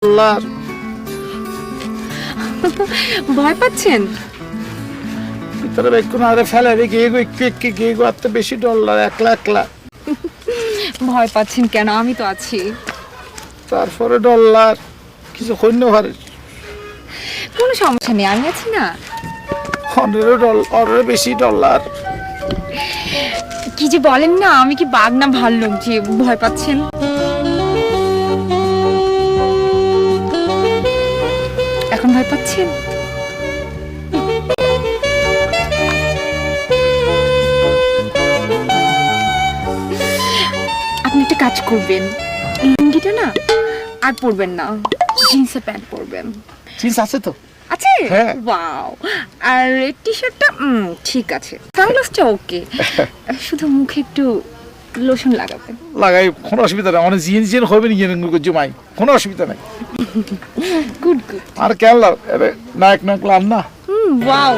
Dollar. ভয় পাচ্ছেন? ভিতরে বেক্ষণ আরে ফেলে রে গিয়ে একটু একটু গিয়ে আত্ম বেশি ডলার একলা একলা। ভয় পাচ্ছেন কেন? আমি তো আছি। তারপরে ডলার কিছু কইন্য পারে। কোনো সমস্যা নেই, আমি আছি না। অনেরও বেশি ডলার। কি যে বলেন না, আমি কি বাঘ না ভাল্লুক যে ভয় পাচ্ছেন? এখন ভয় পাচ্ছেন? আপনি একটা কাজ করবেন, লুঙ্গিটা না আর পরবেন না, জিন্সের প্যান্ট পরবেন। জিন্স আছে তো? আছে? হ্যাঁ। ওয়াও। আর টি শার্টটা ঠিক আছে, সানগ্লাসটা ওকে। শুধু মুখে একটু লোশন লাগাবেন। লাগাই, কোনো অসুবিধা নাই। অনেক জিন জিন হবে নি জিন জমাই, কোনো অসুবিধা নাই। Good good. আর কেন লাগ নায়ক নায়ক লাম না। ওয়াও।